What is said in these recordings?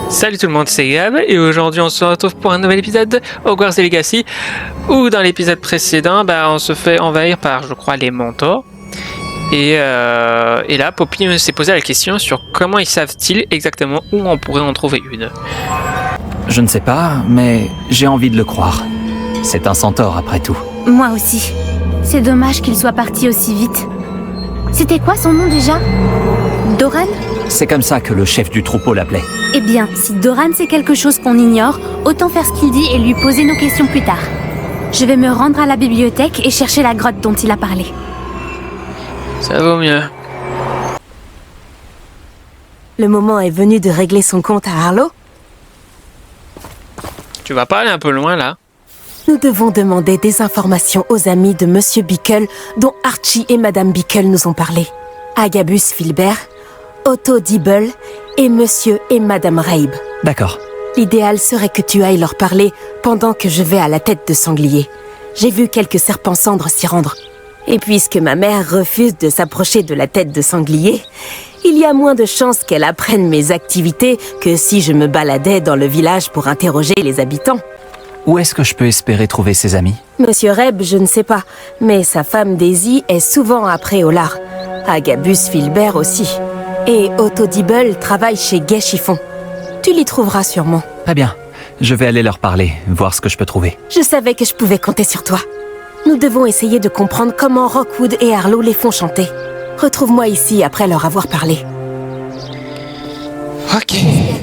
Salut tout le monde, c'est Gab et aujourd'hui on se retrouve pour un nouvel épisode de Hogwarts Legacy où dans l'épisode précédent on se fait envahir par je crois les mentors et là Poppy s'est posé la question sur comment ils savent-ils exactement où on pourrait en trouver une. Je ne sais pas, mais j'ai envie de le croire. C'est un centaure après tout. Moi aussi. C'est dommage qu'il soit parti aussi vite. C'était quoi son nom déjà? Doran? C'est comme ça que le chef du troupeau l'appelait. Eh bien, si Doran sait quelque chose qu'on ignore, autant faire ce qu'il dit et lui poser nos questions plus tard. Je vais me rendre à la bibliothèque et chercher la grotte dont il a parlé. Ça vaut mieux. Le moment est venu de régler son compte à Harlow. Tu vas pas aller un peu loin là? Nous devons demander des informations aux amis de Monsieur Bickle dont Archie et Madame Bickle nous ont parlé. Agabus Filbert, Otto Dibble et Monsieur et Madame Rabe. D'accord. L'idéal serait que tu ailles leur parler pendant que je vais à la tête de sanglier. J'ai vu quelques serpents cendres s'y rendre. Et puisque ma mère refuse de s'approcher de la tête de sanglier, il y a moins de chances qu'elle apprenne mes activités que si je me baladais dans le village pour interroger les habitants. Où est-ce que je peux espérer trouver ses amis? Monsieur Rabe, je ne sais pas, mais sa femme Daisy est souvent à Préolard. Agabus Filbert aussi. Et Otto Dibble travaille chez Gai Chiffon. Tu l'y trouveras sûrement. Très bien. Je vais aller leur parler, voir ce que je peux trouver. Je savais que je pouvais compter sur toi. Nous devons essayer de comprendre comment Rockwood et Harlow les font chanter. Retrouve-moi ici après leur avoir parlé. Ok.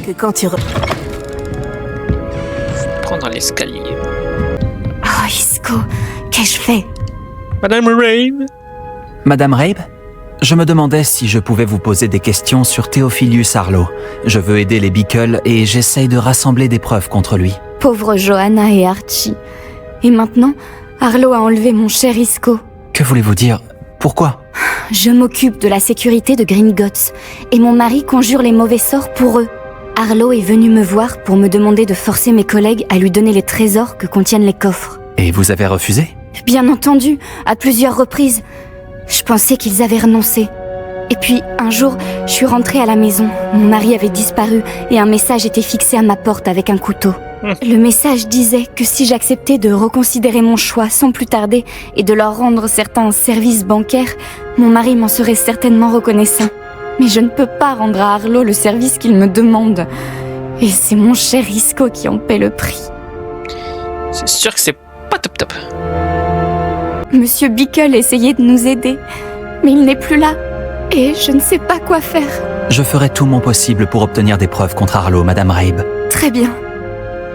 Que quand tu Prendre l'escalier. Oh, Isco, qu'ai-je fait? Madame Rabe. Madame Rabe? Je me demandais si je pouvais vous poser des questions sur Theophilus Harlow. Je veux aider les Bickle et j'essaye de rassembler des preuves contre lui. Pauvre Johanna et Archie. Et maintenant, Harlow a enlevé mon cher Isco. Que voulez-vous dire? Pourquoi? Je m'occupe de la sécurité de Gringotts et mon mari conjure les mauvais sorts pour eux. Harlow est venu me voir pour me demander de forcer mes collègues à lui donner les trésors que contiennent les coffres. Et vous avez refusé? Bien entendu, à plusieurs reprises. Je pensais qu'ils avaient renoncé. Et puis, un jour, je suis rentrée à la maison. Mon mari avait disparu et un message était fixé à ma porte avec un couteau. Le message disait que si j'acceptais de reconsidérer mon choix sans plus tarder et de leur rendre certains services bancaires, mon mari m'en serait certainement reconnaissant. Mais je ne peux pas rendre à Harlow le service qu'il me demande. Et c'est mon cher Isco qui en paie le prix. C'est sûr que c'est pas top top. Monsieur Bickle essayait de nous aider, mais il n'est plus là. Et je ne sais pas quoi faire. Je ferai tout mon possible pour obtenir des preuves contre Harlow, Madame Rabe. Très bien.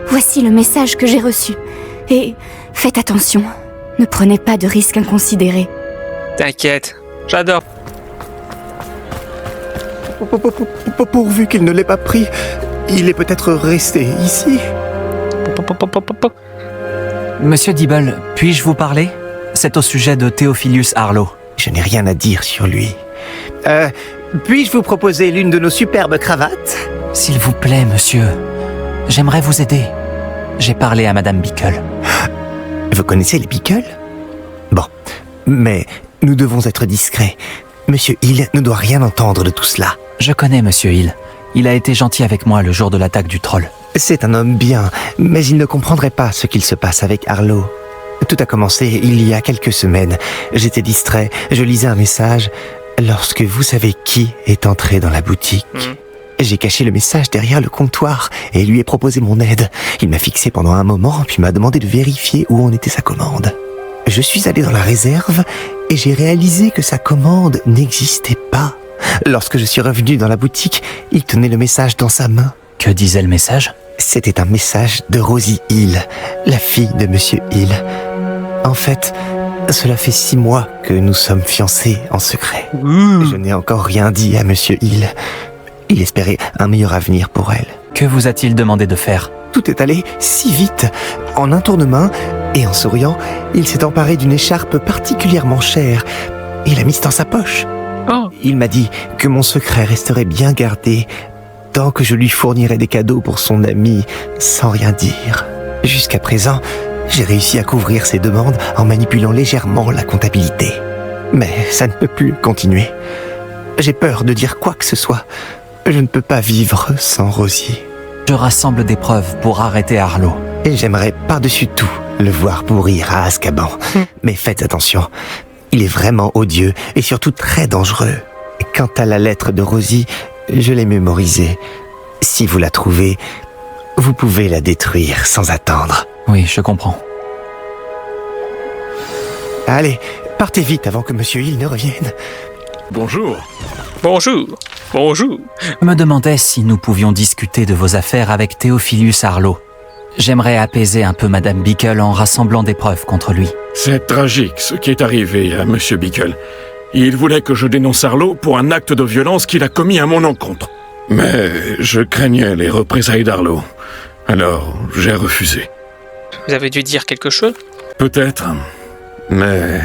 Voici le message que j'ai reçu. Et faites attention, ne prenez pas de risques inconsidérés. T'inquiète, j'adore. Pourvu qu'il ne l'ait pas pris, il est peut-être resté ici. Monsieur Dibble, puis-je vous parler? C'est au sujet de Theophilus Harlow. Je n'ai rien à dire sur lui. Puis-je vous proposer l'une de nos superbes cravates? S'il vous plaît, monsieur. J'aimerais vous aider. J'ai parlé à Madame Bickle. Vous connaissez les Bickle? Bon, mais nous devons être discrets. Monsieur Hill ne doit rien entendre de tout cela. Je connais Monsieur Hill. Il a été gentil avec moi le jour de l'attaque du troll. C'est un homme bien, mais il ne comprendrait pas ce qu'il se passe avec Harlow. Tout a commencé il y a quelques semaines. J'étais distrait, je lisais un message, lorsque vous savez qui est entré dans la boutique. J'ai caché le message derrière le comptoir et lui ai proposé mon aide. Il m'a fixé pendant un moment, puis m'a demandé de vérifier où en était sa commande. Je suis allé dans la réserve et j'ai réalisé que sa commande n'existait pas. Lorsque je suis revenu dans la boutique, il tenait le message dans sa main. Que disait le message? C'était un message de Rosie Hill, la fille de Monsieur Hill. En fait, cela fait 6 mois que nous sommes fiancés en secret. Je n'ai encore rien dit à Monsieur Hill. Il espérait un meilleur avenir pour elle. Que vous a-t-il demandé de faire? Tout est allé si vite. En un tournement, et en souriant, il s'est emparé d'une écharpe particulièrement chère et l'a mise dans sa poche. Oh. Il m'a dit que mon secret resterait bien gardé tant que je lui fournirais des cadeaux pour son ami sans rien dire. Jusqu'à présent, j'ai réussi à couvrir ses demandes en manipulant légèrement la comptabilité. Mais ça ne peut plus continuer. J'ai peur de dire quoi que ce soit. Je ne peux pas vivre sans Rosie. Je rassemble des preuves pour arrêter Arlo. Et j'aimerais par-dessus tout le voir pourrir à Azkaban. Mais faites attention, il est vraiment odieux et surtout très dangereux. Quant à la lettre de Rosie, je l'ai mémorisée. Si vous la trouvez, vous pouvez la détruire sans attendre. Oui, je comprends. Allez, partez vite avant que Monsieur Hill ne revienne. Bonjour. Bonjour. Bonjour. Je me demandais si nous pouvions discuter de vos affaires avec Theophilus Arlo. J'aimerais apaiser un peu Madame Bickle en rassemblant des preuves contre lui. C'est tragique ce qui est arrivé à Monsieur Bickle. Il voulait que je dénonce Arlo pour un acte de violence qu'il a commis à mon encontre. Mais je craignais les représailles d'Arlo. Alors, j'ai refusé. Vous avez dû dire quelque chose? Peut-être, mais...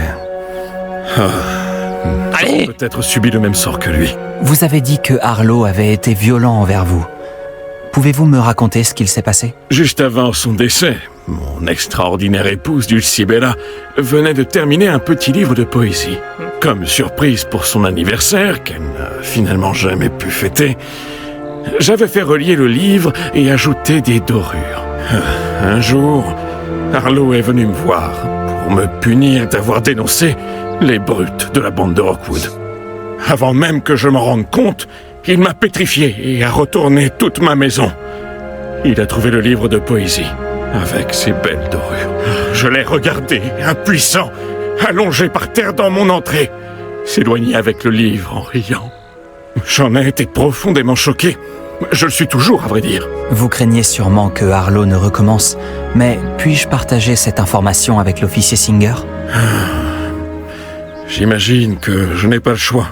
Allez! J'aurais peut-être subi le même sort que lui. Vous avez dit que Arlo avait été violent envers vous. Pouvez-vous me raconter ce qu'il s'est passé? Juste avant son décès, mon extraordinaire épouse Dulcibella venait de terminer un petit livre de poésie. Comme surprise pour son anniversaire, qu'elle n'a finalement jamais pu fêter, j'avais fait relier le livre et ajouter des dorures. Un jour, Arlo est venu me voir pour me punir d'avoir dénoncé les brutes de la bande de Rockwood. Avant même que je m'en rende compte, il m'a pétrifié et a retourné toute ma maison. Il a trouvé le livre de poésie, avec ses belles dorures. Je l'ai regardé, impuissant, allongé par terre dans mon entrée, s'éloigner avec le livre en riant. J'en ai été profondément choqué. Je le suis toujours, à vrai dire. Vous craignez sûrement que Arlo ne recommence, mais puis-je partager cette information avec l'officier Singer? J'imagine que je n'ai pas le choix.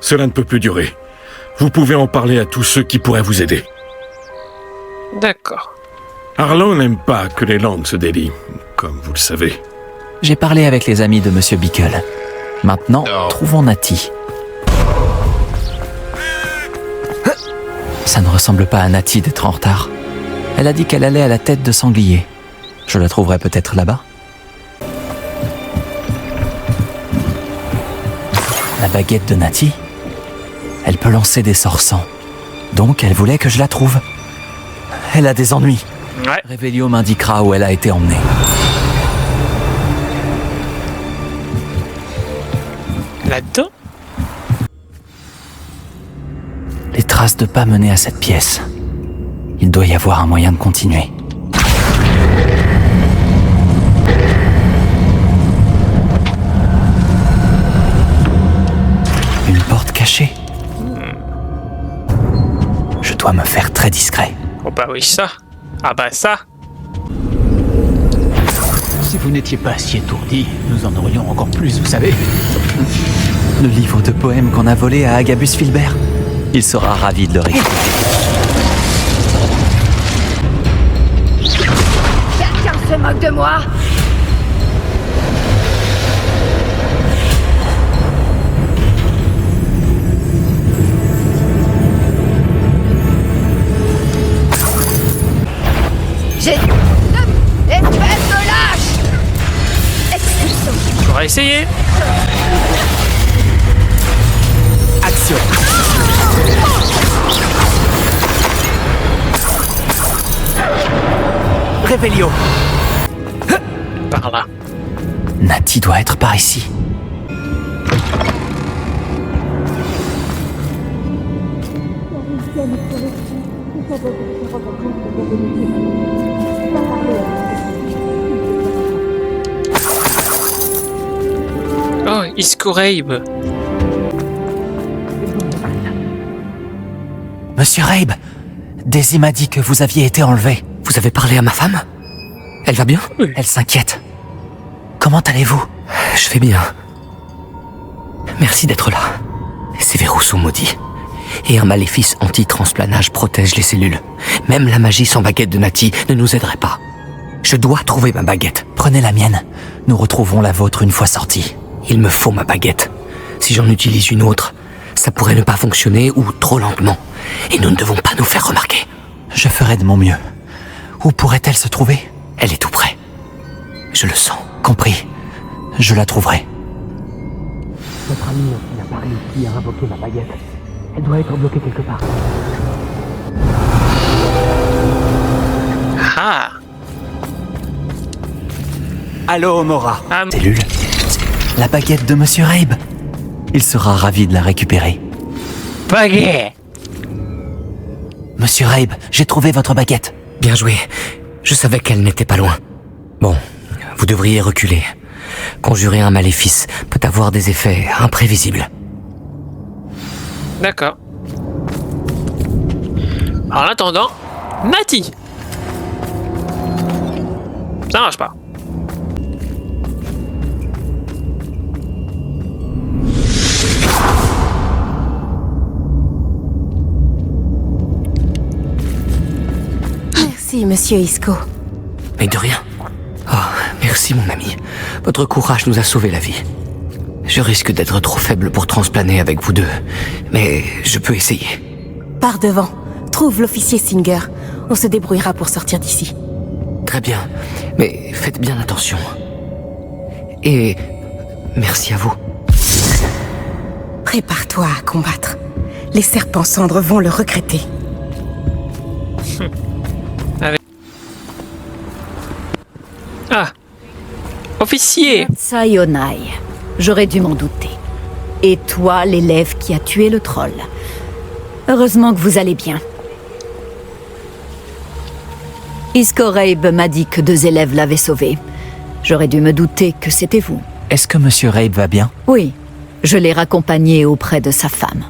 Cela ne peut plus durer. Vous pouvez en parler à tous ceux qui pourraient vous aider. D'accord. Arlo n'aime pas que les langues se délient, comme vous le savez. J'ai parlé avec les amis de Monsieur Bickle. Maintenant, trouvons Natty. Ça ne ressemble pas à Natty d'être en retard. Elle a dit qu'elle allait à la tête de sanglier. Je la trouverai peut-être là-bas. La baguette de Natty? Elle peut lancer des sorts sans. Donc elle voulait que je la trouve. Elle a des ennuis. Ouais. Revelio m'indiquera où elle a été emmenée. Là-dedans? Les traces de pas menées à cette pièce. Il doit y avoir un moyen de continuer. Une porte cachée. Je dois me faire très discret. Oh bah oui, ça. Ah bah ça. Si vous n'étiez pas si étourdi, nous en aurions encore plus, vous savez. Le livre de poèmes qu'on a volé à Agabus Filbert. Il sera ravi de le récupérer. Quelqu'un se moque de moi? J'ai... Espèce de lâche! Expulsion! On va essayer. Action. Revelio. Par là. Natty doit être par ici. Oh, Iscorabe. Monsieur Rabe, Daisy m'a dit que vous aviez été enlevé. Vous avez parlé à ma femme? Elle va bien? Elle s'inquiète. Comment allez-vous? Je vais bien. Merci d'être là. Ces verrous sont maudits. Et un maléfice anti-transplanage protège les cellules. Même la magie sans baguette de Natty ne nous aiderait pas. Je dois trouver ma baguette. Prenez la mienne. Nous retrouverons la vôtre une fois sortie. Il me faut ma baguette. Si j'en utilise une autre, ça pourrait ne pas fonctionner ou trop lentement. Et nous ne devons pas nous faire remarquer. Je ferai de mon mieux. Où pourrait-elle se trouver? Elle est tout près. Je le sens. Compris. Je la trouverai. Notre amie n'a pas réussi à invoquer ma baguette. Elle doit être bloquée quelque part. Ah. Allô, Mora. Ah, Cellule. La baguette de Monsieur Rabe. Il sera ravi de la récupérer. baguette. Monsieur Rabe, j'ai trouvé votre baguette. Bien joué. Je savais qu'elle n'était pas loin. Bon, vous devriez reculer. Conjurer un maléfice peut avoir des effets imprévisibles. D'accord. En attendant, Nati. Ça marche pas. Merci, monsieur Isco. Mais de rien. Oh, merci mon ami. Votre courage nous a sauvé la vie. Je risque d'être trop faible pour transplaner avec vous deux, mais je peux essayer. Par devant, trouve l'officier Singer. On se débrouillera pour sortir d'ici. Très bien, mais faites bien attention. Et merci à vous. Prépare-toi à combattre. Les serpents cendres vont le regretter. Ah. Officier. Sayonai, j'aurais dû m'en douter. Et toi, l'élève qui a tué le troll. Heureusement que vous allez bien. Isco Rabe m'a dit que 2 élèves l'avaient sauvé. J'aurais dû me douter que c'était vous. Est-ce que Monsieur Rabe va bien? Oui, je l'ai raccompagné auprès de sa femme.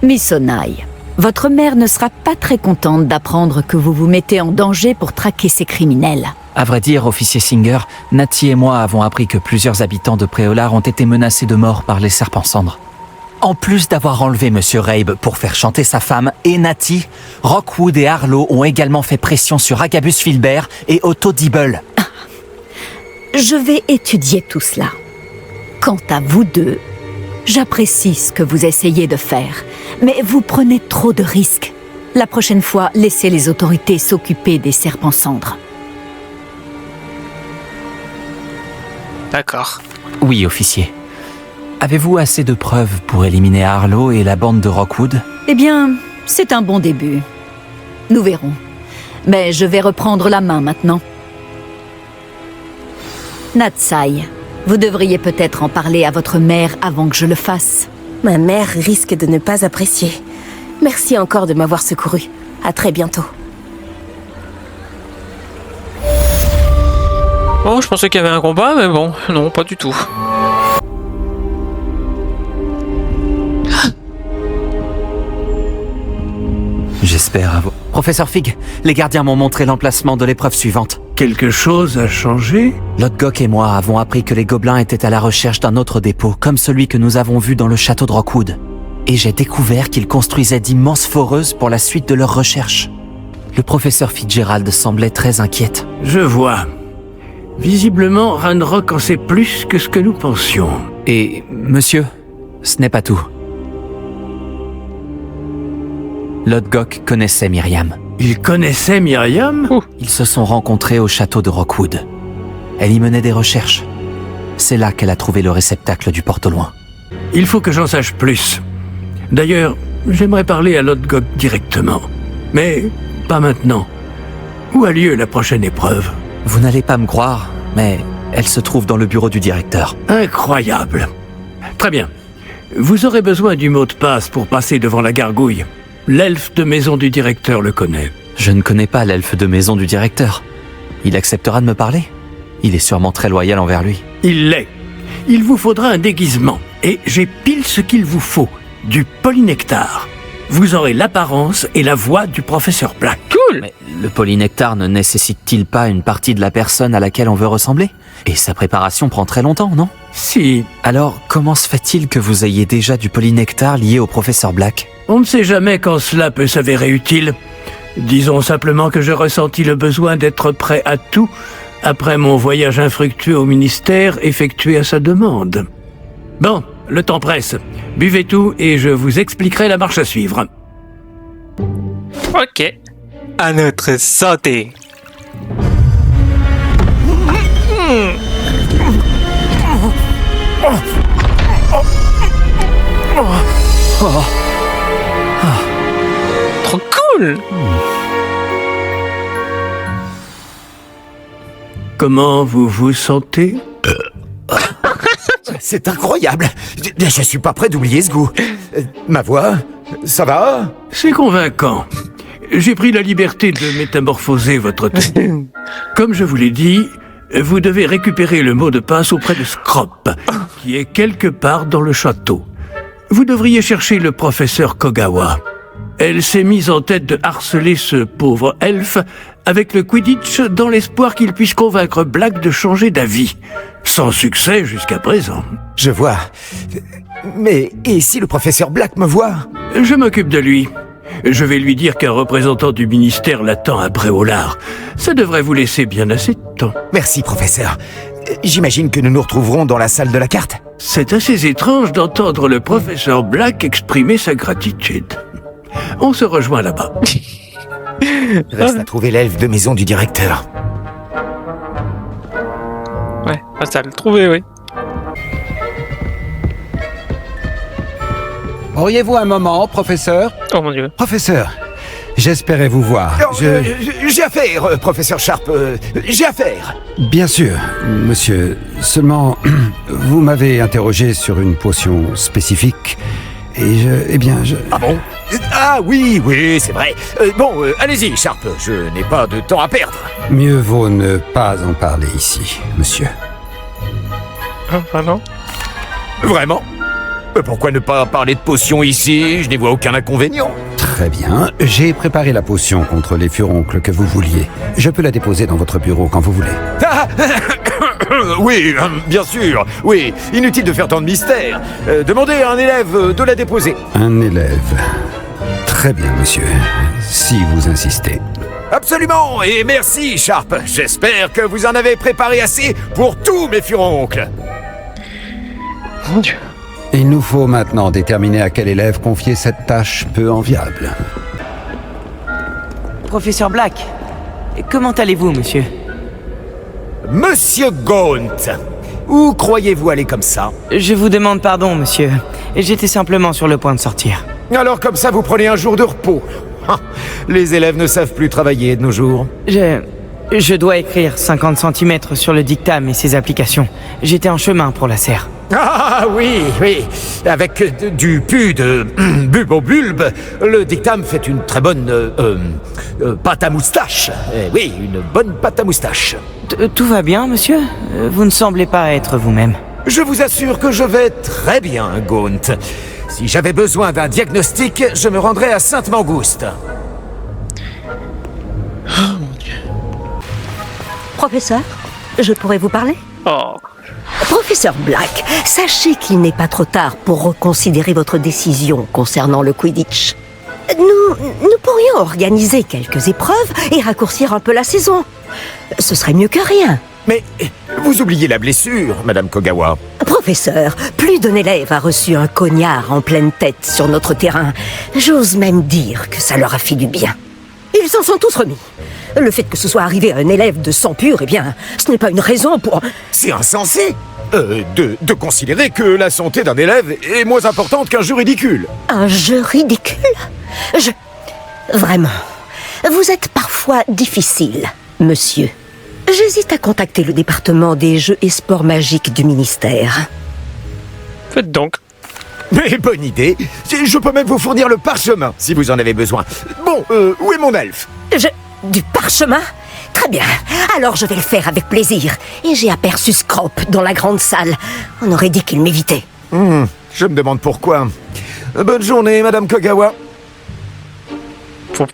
Miss Onai, votre mère ne sera pas très contente d'apprendre que vous vous mettez en danger pour traquer ces criminels. À vrai dire, officier Singer, Nati et moi avons appris que plusieurs habitants de Préolard ont été menacés de mort par les serpents cendres. En plus d'avoir enlevé Monsieur Rabe pour faire chanter sa femme et Nati, Rockwood et Harlow ont également fait pression sur Agabus Filbert et Otto Dibble. Je vais étudier tout cela. Quant à vous deux, j'apprécie ce que vous essayez de faire, mais vous prenez trop de risques. La prochaine fois, laissez les autorités s'occuper des serpents cendres. D'accord. Oui, officier. Avez-vous assez de preuves pour éliminer Harlow et la bande de Rockwood? Eh bien, c'est un bon début. Nous verrons. Mais je vais reprendre la main maintenant. Natsai, vous devriez peut-être en parler à votre mère avant que je le fasse. Ma mère risque de ne pas apprécier. Merci encore de m'avoir secouru. À très bientôt. Bon, je pensais qu'il y avait un combat, mais bon, non, pas du tout. J'espère à vous. Professeur Fig, les gardiens m'ont montré l'emplacement de l'épreuve suivante. Quelque chose a changé? Lodgok et moi avons appris que les gobelins étaient à la recherche d'un autre dépôt, comme celui que nous avons vu dans le château de Rockwood. Et j'ai découvert qu'ils construisaient d'immenses foreuses pour la suite de leurs recherches. Le professeur Fitzgerald semblait très inquiète. Je vois. Visiblement, Ranrock en sait plus que ce que nous pensions. Et, monsieur, ce n'est pas tout. Lodgok connaissait Myriam. Il connaissait Myriam? Ils se sont rencontrés au château de Rockwood. Elle y menait des recherches. C'est là qu'elle a trouvé le réceptacle du porte au loin. Il faut que j'en sache plus. D'ailleurs, j'aimerais parler à Lodgok directement. Mais pas maintenant. Où a lieu la prochaine épreuve? Vous n'allez pas me croire, mais elle se trouve dans le bureau du directeur. Incroyable. Très bien. Vous aurez besoin du mot de passe pour passer devant la gargouille. L'elfe de maison du directeur le connaît. Je ne connais pas l'elfe de maison du directeur. Il acceptera de me parler? Il est sûrement très loyal envers lui. Il l'est. Il vous faudra un déguisement. Et j'ai pile ce qu'il vous faut. Du polynectar. Vous aurez l'apparence et la voix du professeur Black. Cool. Mais le polynectar ne nécessite-t-il pas une partie de la personne à laquelle on veut ressembler? Et sa préparation prend très longtemps, non? Si. Alors, comment se fait-il que vous ayez déjà du polynectar lié au professeur Black? On ne sait jamais quand cela peut s'avérer utile. Disons simplement que j'ai ressenti le besoin d'être prêt à tout après mon voyage infructueux au ministère effectué à sa demande. Bon, le temps presse. Buvez tout et je vous expliquerai la marche à suivre. Ok. À notre santé. Trop cool. Comment vous vous sentez? C'est incroyable. Je suis pas prêt d'oublier ce goût. Ma voix, ça va? C'est convaincant. J'ai pris la liberté de métamorphoser votre thé. Comme je vous l'ai dit, vous devez récupérer le mot de passe auprès de Scrop, qui est quelque part dans le château. Vous devriez chercher le professeur Kogawa. Elle s'est mise en tête de harceler ce pauvre elfe avec le Quidditch dans l'espoir qu'il puisse convaincre Black de changer d'avis. Sans succès jusqu'à présent. Je vois. Mais et si le professeur Black me voit? Je m'occupe de lui. Je vais lui dire qu'un représentant du ministère l'attend à Préolard. Ça devrait vous laisser bien assez de temps. Merci, professeur. J'imagine que nous nous retrouverons dans la salle de la carte? C'est assez étrange d'entendre le professeur Black exprimer sa gratitude. On se rejoint là-bas. Reste à trouver l'elfe de maison du directeur. Ouais, ça le trouver, oui. Auriez-vous un moment, professeur? Oh mon Dieu. Professeur, j'espérais vous voir. J'ai affaire, professeur Sharp. J'ai affaire. Bien sûr, monsieur. Seulement, vous m'avez interrogé sur une potion spécifique. Et Ah bon? Ah oui, c'est vrai. Allez-y, Sharp. Je n'ai pas de temps à perdre. Mieux vaut ne pas en parler ici, monsieur. Ah non? Vraiment? Pourquoi ne pas parler de potions ici? Je n'y vois aucun inconvénient. Très bien. J'ai préparé la potion contre les furoncles que vous vouliez. Je peux la déposer dans votre bureau quand vous voulez. Ah oui, bien sûr. Oui, inutile de faire tant de mystère. Demandez à un élève de la déposer. Un élève. Très bien, monsieur. Si vous insistez. Absolument, et merci, Sharp. J'espère que vous en avez préparé assez pour tous mes furoncles. Mon Dieu. Il nous faut maintenant déterminer à quel élève confier cette tâche peu enviable. Professeur Black, comment allez-vous, monsieur? Monsieur Gaunt, où croyez-vous aller comme ça? Je vous demande pardon, monsieur. J'étais simplement sur le point de sortir. Alors comme ça, vous prenez un jour de repos. Les élèves ne savent plus travailler de nos jours. Je dois écrire 50 cm sur le dictame et ses applications. J'étais en chemin pour la serre. Ah oui, avec du pu de bulbe, le dictame fait une très bonne pâte à moustache. Oui, une bonne pâte à moustache. Tout va bien, monsieur? Vous ne semblez pas être vous-même. Je vous assure que je vais très bien, Gaunt. Si j'avais besoin d'un diagnostic, je me rendrais à Sainte-Mangouste. Oh mon Dieu. Professeur, je pourrais vous parler? Oh. Professeur Black, sachez qu'il n'est pas trop tard pour reconsidérer votre décision concernant le Quidditch. Nous pourrions organiser quelques épreuves et raccourcir un peu la saison. Ce serait mieux que rien. Mais vous oubliez la blessure, Madame Kogawa. Professeur, plus d'un élève a reçu un cognard en pleine tête sur notre terrain. J'ose même dire que ça leur a fait du bien. Ils s'en sont tous remis. Le fait que ce soit arrivé à un élève de sang pur, ce n'est pas une raison pour... C'est insensé de considérer que la santé d'un élève est moins importante qu'un jeu ridicule. Un jeu ridicule? Vraiment, vous êtes parfois difficile, monsieur. J'hésite à contacter le département des jeux et sports magiques du ministère. Faites donc. Mais bonne idée. Je peux même vous fournir le parchemin, si vous en avez besoin. Bon, où est mon elfe? Du parchemin? Très bien. Alors je vais le faire avec plaisir. Et j'ai aperçu Scrop dans la grande salle. On aurait dit qu'il m'évitait. Je me demande pourquoi. Bonne journée, Madame Kogawa.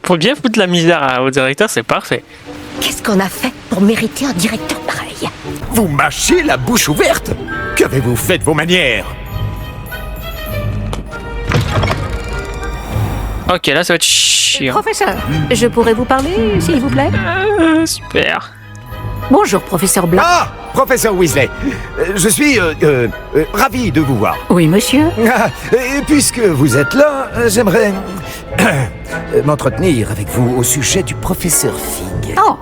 Pour bien foutre la misère au directeur, c'est parfait. Qu'est-ce qu'on a fait pour mériter un directeur pareil? Vous mâchez la bouche ouverte? Qu'avez-vous fait de vos manières? Ok, là ça va être chiant. Professeur, je pourrais vous parler, s'il vous plaît? Super. Bonjour, professeur Black. Ah, professeur Weasley. Je suis ravi de vous voir. Oui, monsieur. Et puisque vous êtes là, j'aimerais m'entretenir avec vous au sujet du professeur Fig. Oh,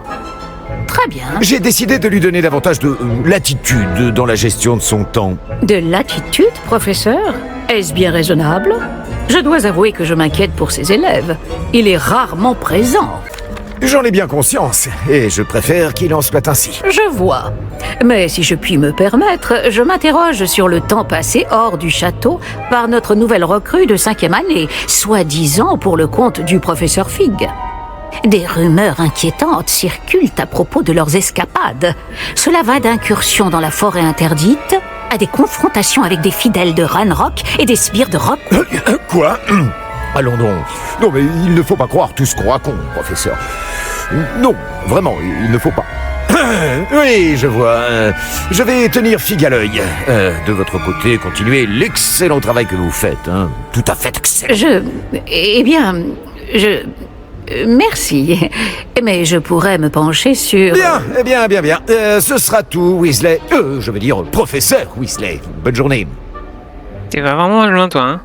très bien. J'ai décidé de lui donner davantage de latitude dans la gestion de son temps. De latitude, professeur? Est-ce bien raisonnable? Je dois avouer que je m'inquiète pour ses élèves. Il est rarement présent. J'en ai bien conscience, et je préfère qu'il en soit ainsi. Je vois. Mais si je puis me permettre, je m'interroge sur le temps passé hors du château par notre nouvelle recrue de 5e année, soi-disant pour le compte du professeur Fig. Des rumeurs inquiétantes circulent à propos de leurs escapades. Cela va d'incursions dans la forêt interdite à des confrontations avec des fidèles de Ranrock et des sbires de Rock. Quoi? Allons donc. Non, mais il ne faut pas croire tout ce qu'on raconte, professeur. Non, vraiment, il ne faut pas. Oui, je vois. Je vais tenir Fig à l'œil. De votre côté, continuez l'excellent travail que vous faites. Hein. Tout à fait excellent. Merci. Mais je pourrais me pencher sur... Bien. Ce sera tout, Weasley. Je veux dire, professeur Weasley. Bonne journée. Tu vas vraiment loin, toi, hein?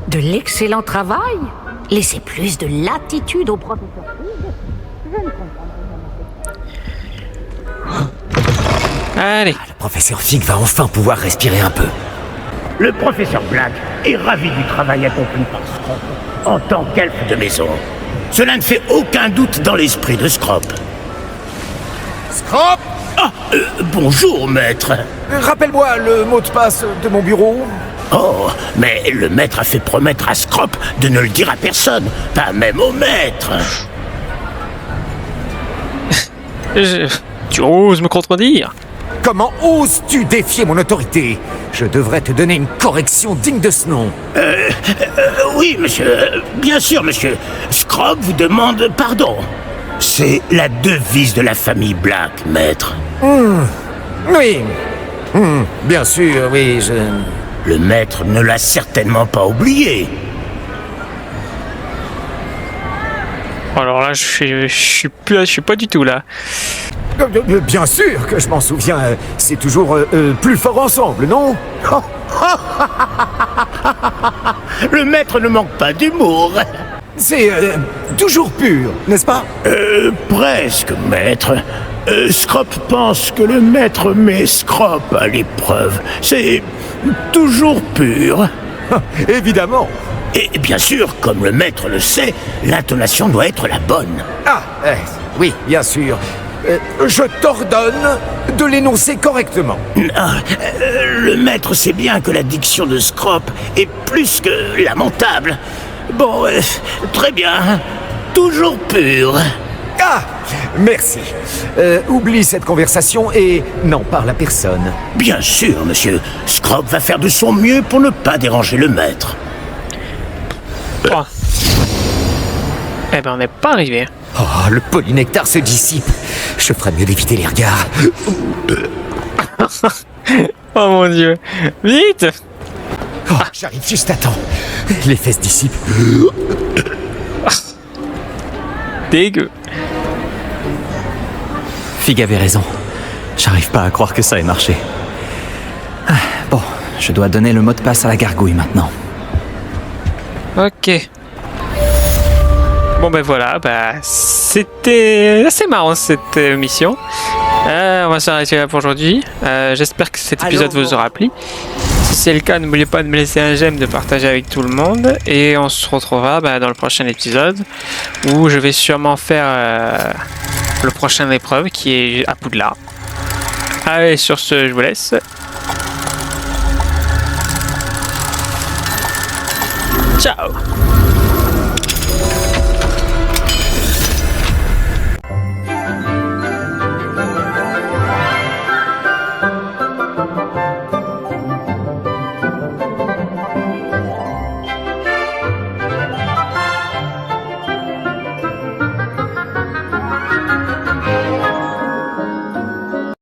De l'excellent travail. Laissez plus de latitude au professeur Fig. Je ne comprends pas. Allez. Le professeur Fig va enfin pouvoir respirer un peu. Le professeur Black est ravi du travail accompli par Scrop en tant qu'elfe de maison. Cela ne fait aucun doute dans l'esprit de Scrop. Scrop! Ah, bonjour, maître. Rappelle-moi le mot de passe de mon bureau. Oh, mais le maître a fait promettre à Scrop de ne le dire à personne, pas même au maître. Tu oses me contredire? Comment oses-tu défier mon autorité? Je devrais te donner une correction digne de ce nom. Oui, monsieur. Bien sûr, monsieur. Scrop vous demande pardon. C'est la devise de la famille Black, maître. Oui. Bien sûr, oui, Le maître ne l'a certainement pas oublié. Alors là, je suis pas du tout là. Bien sûr que je m'en souviens. C'est toujours plus fort ensemble, non? Le maître ne manque pas d'humour. C'est toujours pur, n'est-ce pas? Presque, maître. Scrop pense que le maître met Scrop à l'épreuve. C'est toujours pur. Évidemment. Et bien sûr, comme le maître le sait, l'intonation doit être la bonne. Oui, bien sûr. Je t'ordonne de l'énoncer correctement. Le maître sait bien que la diction de Scrop est plus que lamentable. Bon, très bien. Toujours pur. Merci. Oublie cette conversation et n'en parle à personne. Bien sûr, monsieur. Scrop va faire de son mieux pour ne pas déranger le maître. Eh ben, on n'est pas arrivé. Oh, le polynectar se dissipe. Je ferais mieux d'éviter les regards. Oh mon dieu. Vite! J'arrive juste à temps. Les fesses dissipent. Dégueu. Fig avait raison. J'arrive pas à croire que ça ait marché. Bon, je dois donner le mot de passe à la gargouille maintenant. Ok. Bon ben voilà, c'était assez marrant cette mission. On va s'arrêter là pour aujourd'hui. J'espère que cet épisode vous aura plu. Si c'est le cas, n'oubliez pas de me laisser un j'aime, de partager avec tout le monde. Et on se retrouvera dans le prochain épisode où je vais sûrement faire le prochain épreuve qui est à Poudlard. Allez, sur ce, je vous laisse. Ciao!